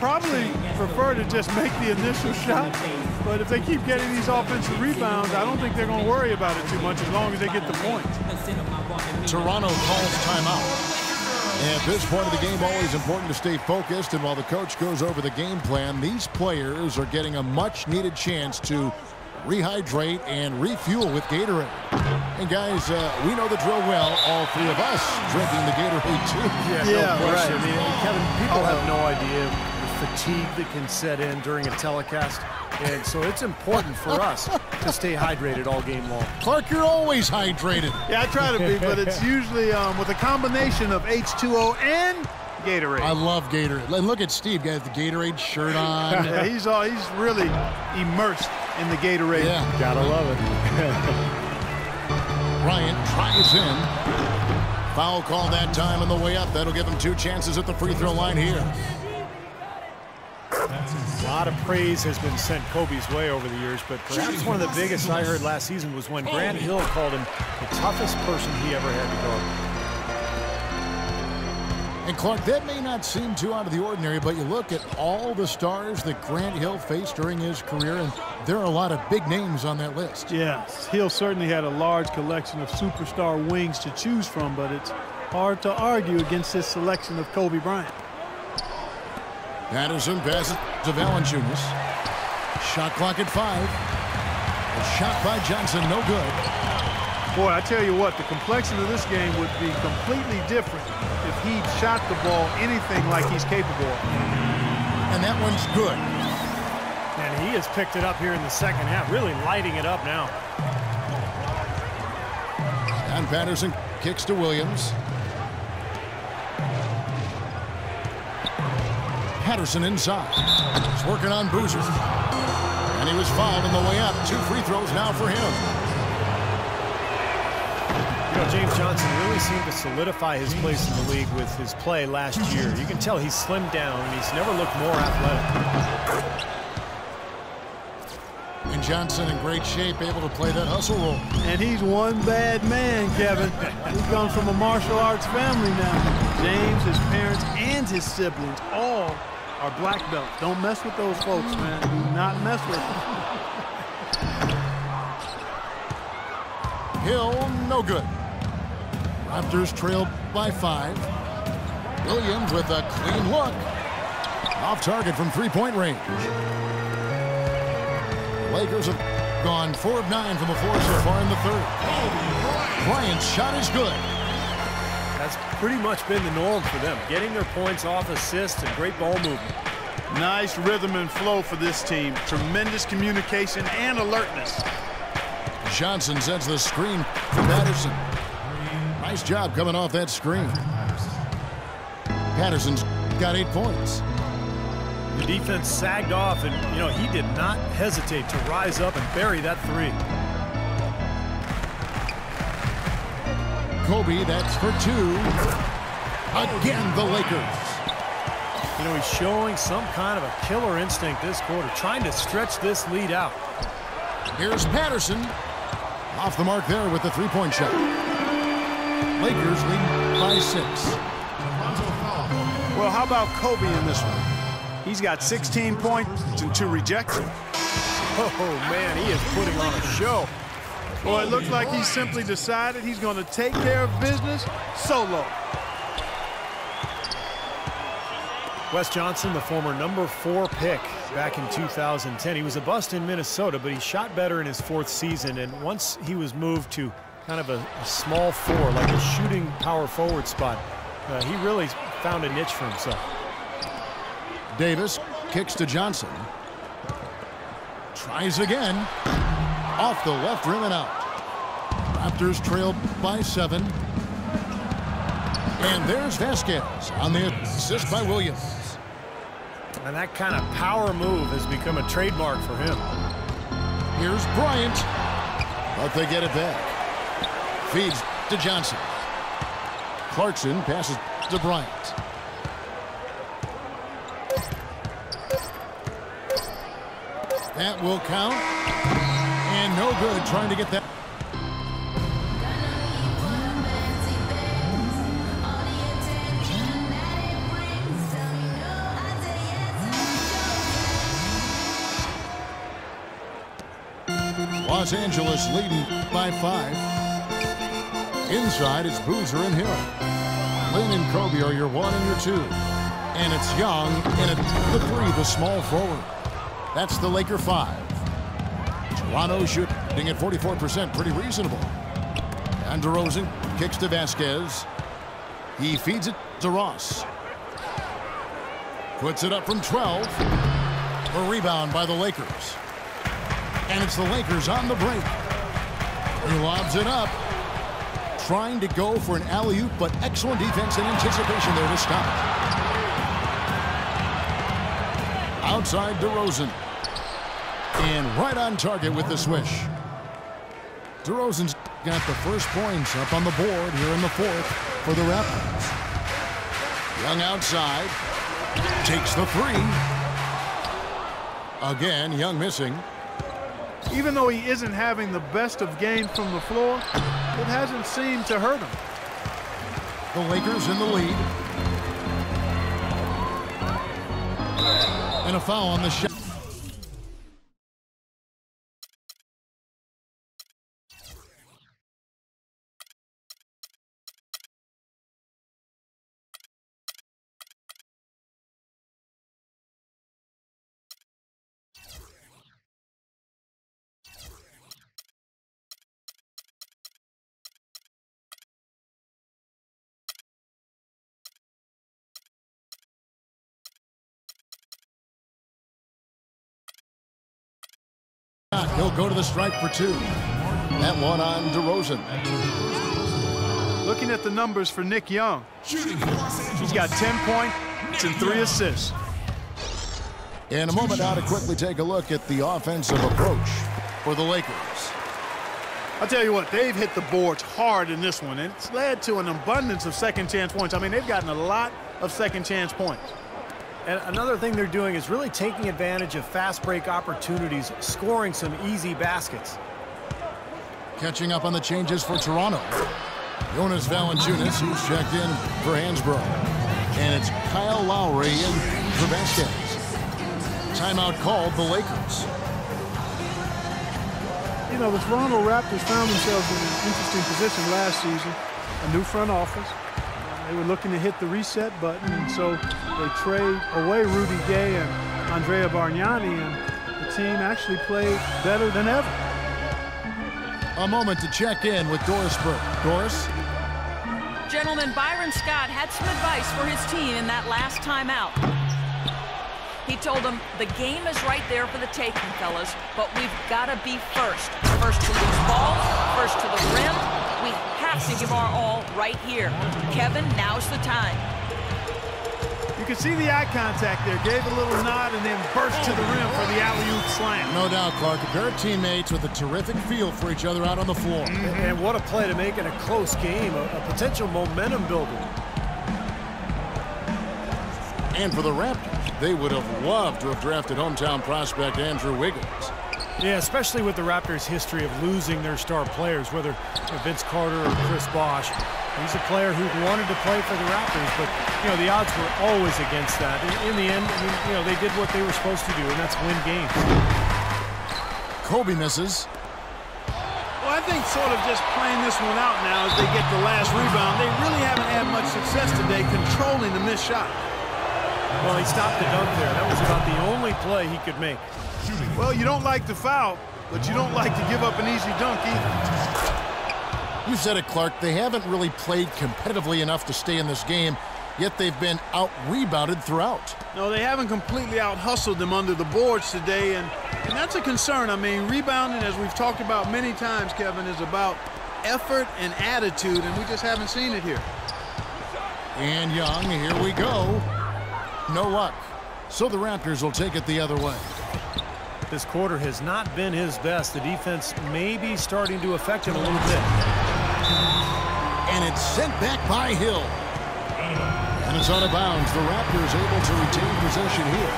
probably prefer to just make the initial shot, but if they keep getting these offensive rebounds, I don't think they're going to worry about it too much as long as they get the point. Toronto calls timeout. At this point of the game, always important to stay focused, and while the coach goes over the game plan, these players are getting a much-needed chance to rehydrate and refuel with Gatorade. And guys, we know the drill well, all three of us drinking the Gatorade too. Yeah, no question. Right. I mean, Kevin, people have no idea the fatigue that can set in during a telecast. And so it's important for us to stay hydrated all game long. Clark, you're always hydrated. Yeah, I try to be, but it's usually with a combination of H2O and Gatorade. I love Gatorade. And look at Steve, got the Gatorade shirt on. Yeah, he's really immersed in the Gatorade. Yeah, gotta love it. Bryant tries in. Foul call that time on the way up. That'll give him 2 chances at the free throw line here. A lot of praise has been sent Kobe's way over the years, but perhaps one of the biggest I heard last season was when Grant Hill called him the toughest person he ever had to guard. And Clark, that may not seem too out of the ordinary, but you look at all the stars that Grant Hill faced during his career, and there are a lot of big names on that list. Yes, Hill certainly had a large collection of superstar wings to choose from, but it's hard to argue against his selection of Kobe Bryant. Patterson passes to Valanciunas. Shot clock at 5. A shot by Johnson, no good. Boy, I tell you what, the complexion of this game would be completely different if he shot the ball anything like he's capable of. And that one's good. And he has picked it up here in the second half, really lighting it up now. And Patterson kicks to Williams. Patterson inside. He's working on Boozer. And he was fouled on the way up. 2 free throws now for him. You know, James Johnson really seemed to solidify his place in the league with his play last year. You can tell he's slimmed down, and he's never looked more athletic. And Johnson in great shape, able to play that hustle role. And he's one bad man, Kevin. He comes from a martial arts family now. James, his parents, and his siblings all are black belts. Don't mess with those folks, man. Do not mess with them. Hill, no good. Raptors trailed by 5. Williams with a clean look. Off target from 3-point range. Lakers have gone 4 of 9 from the floor so far in the third. Bryant's shot is good. That's pretty much been the norm for them, getting their points off assists and great ball movement. Nice rhythm and flow for this team. Tremendous communication and alertness. Johnson sets the screen for Patterson. Nice job coming off that screen. Patterson's got 8 points. The defense sagged off, and, you know, he did not hesitate to rise up and bury that 3. Kobe, that's for 2. Again, the Lakers. You know, he's showing some kind of a killer instinct this quarter, trying to stretch this lead out. Here's Patterson. Off the mark there with the 3-point shot. Lakers lead by 6. Well, how about Kobe in this one? He's got 16 points and 2 rejections. Oh, man, he is putting on a show. Well, it looks like he's simply decided he's going to take care of business solo. Wes Johnson, the former number 4 pick back in 2010. He was a bust in Minnesota, but he shot better in his 4th season. And once he was moved to kind of a small 4, like a shooting power forward spot, he really found a niche for himself. Davis kicks to Johnson. Tries again. Off the left rim and out. Raptors trail by 7. And there's Vasquez on the assist by Williams. And that kind of power move has become a trademark for him. Here's Bryant. But they get it back. Feeds to Johnson. Clarkson passes to Bryant. That will count. And no good trying to get that. Los Angeles leading by 5. Inside, it's Boozer and Hill. Lynn and Kobe are your 1 and your 2. And it's Young in at the 3, the small forward. That's the Laker 5. Toronto shooting at 44%, pretty reasonable. And DeRozan kicks to Vasquez. He feeds it to Ross. Puts it up from 12. A rebound by the Lakers. And it's the Lakers on the break. He lobs it up. Trying to go for an alley-oop, but excellent defense and anticipation there to stop. Outside DeRozan. And right on target with the swish. DeRozan's got the first points up on the board here in the 4th for the Raptors. Young outside. Takes the 3. Again, Young missing. Even though he isn't having the best of games from the floor, it hasn't seemed to hurt him. The Lakers in the lead. And a foul on the shot. He'll go to the stripe for 2. That one on DeRozan. Looking at the numbers for Nick Young, he's got 10 points and 3 assists. In a moment now to quickly take a look at the offensive approach for the Lakers. I'll tell you what, they've hit the boards hard in this one, and it's led to an abundance of second-chance points. I mean, they've gotten a lot of second-chance points. And another thing they're doing is really taking advantage of fast break opportunities, scoring some easy baskets. Catching up on the changes for Toronto. Jonas Valanciunas, who's checked in for Hansbrough. And it's Kyle Lowry in for Vasquez. Timeout called the Lakers. You know, the Toronto Raptors found themselves in an interesting position last season. A new front office. They were looking to hit the reset button, and so they trade away Rudy Gay and Andrea Bargnani, and the team actually played better than ever. A moment to check in with Doris Burke. Doris? Gentlemen, Byron Scott had some advice for his team in that last timeout. He told them, the game is right there for the taking, fellas, but we've got to be first. First to lose balls, first to the rim. We have to give our all right here. Kevin, now's the time. You can see the eye contact there. Gave a little nod and then burst to the rim for the alley-oop slam. No doubt, Clark. A pair of teammates with a terrific feel for each other out on the floor. And what a play to make in a close game, a potential momentum builder. And for the Raptors, they would have loved to have drafted hometown prospect Andrew Wiggins. Yeah, especially with the Raptors' history of losing their star players, whether Vince Carter or Chris Bosh. He's a player who wanted to play for the Raptors, but, you know, the odds were always against that. In the end, I mean, you know, they did what they were supposed to do, and that's win games. Kobe misses. Well, I think sort of just playing this one out now as they get the last rebound. They really haven't had much success today controlling the missed shot. Well, he stopped the dunk there. That was about the only play he could make. Well, you don't like to foul, but you don't like to give up an easy dunk either. You said it, Clark. They haven't really played competitively enough to stay in this game, yet they've been out-rebounded throughout. No, they haven't completely out-hustled them under the boards today, and that's a concern. I mean, rebounding, as we've talked about many times, Kevin, is about effort and attitude, and we just haven't seen it here. And Young, here we go. No luck. So the Raptors will take it the other way. This quarter has not been his best. The defense may be starting to affect him a little bit. And it's sent back by Hill. And it's out of bounds. The Raptors able to retain possession here.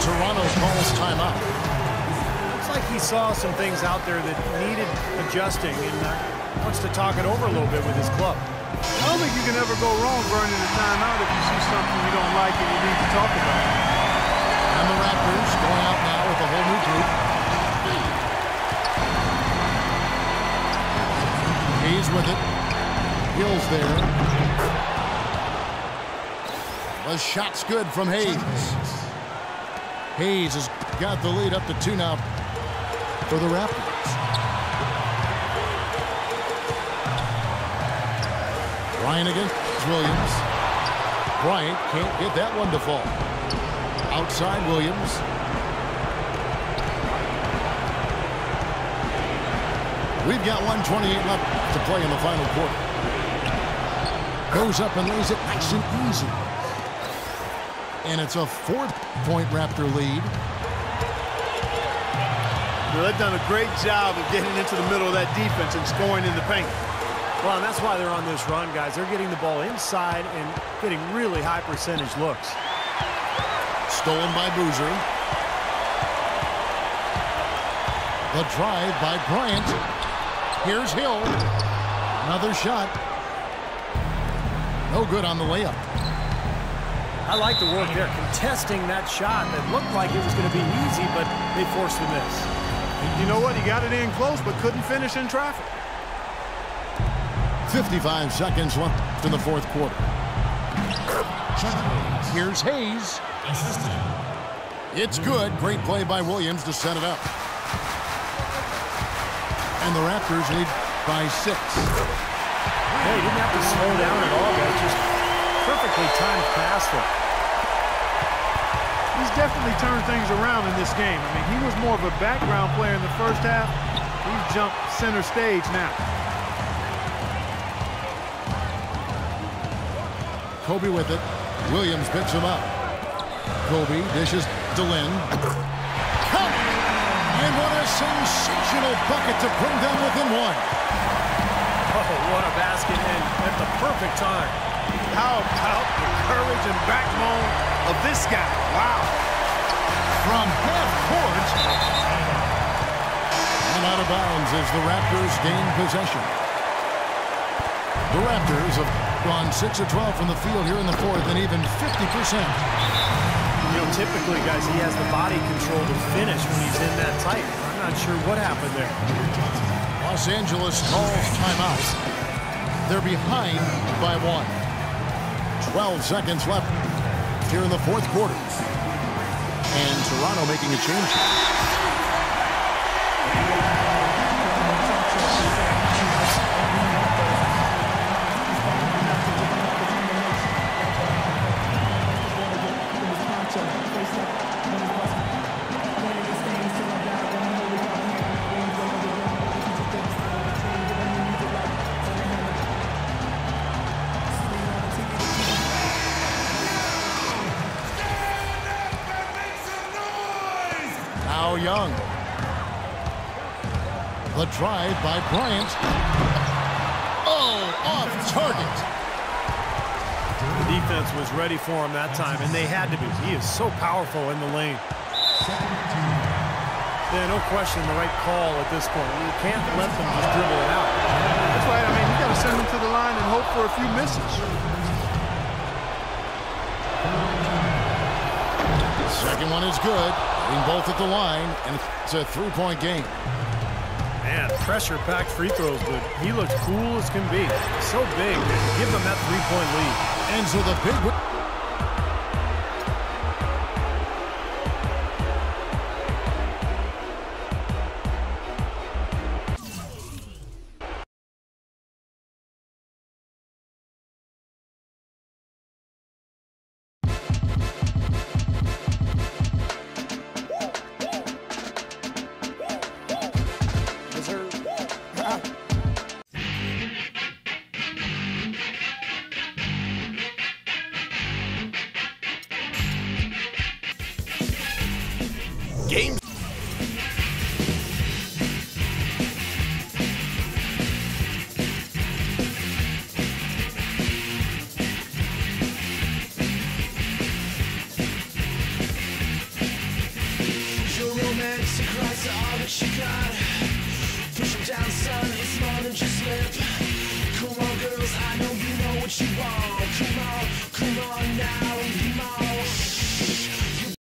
Toronto calls timeout. Looks like he saw some things out there that needed adjusting and wants to talk it over a little bit with his club. I don't think you can ever go wrong burning a timeout if you see something you don't like and you need to talk about it. And the Raptors going out now with a whole new group. The shot's good from Hayes. Hayes has got the lead up to 2 now for the Raptors. Bryant against Williams. Bryant can't get that one to fall. Outside Williams. We've got 1:28 left to play in the final quarter. Goes up and lays it nice and easy. And it's a 4-point Raptor lead. Well, they've done a great job of getting into the middle of that defense and scoring in the paint. Well, and that's why they're on this run, guys. They're getting the ball inside and getting really high percentage looks. Stolen by Boozer. The drive by Bryant. Here's Hill. Another shot. No good on the layup. I like the work there, contesting that shot that looked like it was going to be easy, but they forced the miss. You know what? He got it in close, but couldn't finish in traffic. 55 seconds left in the fourth quarter. Here's Hayes. It's good. Great play by Williams to set it up. And the Raptors lead by 6. Hey, he didn't have to slow down at all, but just perfectly timed pass there. He's definitely turned things around in this game. I mean, he was more of a background player in the first half. He's jumped center stage now. Kobe with it. Williams picks him up. Kobe dishes to Lynn. Cut! And what a sensational bucket to bring them within 1. Oh, what a basket and at the perfect time. How about the courage and backbone of this guy? Wow. From half court. And out of bounds as the Raptors gain possession. The Raptors have gone 6 of 12 from the field here in the fourth and even 50%. You know, typically, guys, he has the body control to finish when he's in that tight. I'm not sure what happened there. Los Angeles calls timeout. They're behind by 1. 12 seconds left here in the fourth quarter. And Toronto making a change. Young. The drive by Bryant. Oh, off target. The defense was ready for him that time, and they had to be. He is so powerful in the lane. Yeah, no question the right call at this point. You can't let them just dribble it out. That's right. I mean, you got to send them to the line and hope for a few misses. Second one is good. Both at the line, and it's a 3-point game. Man, pressure-packed free throws, but he looks cool as can be. So big. Give them that 3-point lead. And so the big win. Game. Your romance across all that you got. Push it down, son, it's more than just lip. Come on, girls, I know you know what you want. Come on now, come on.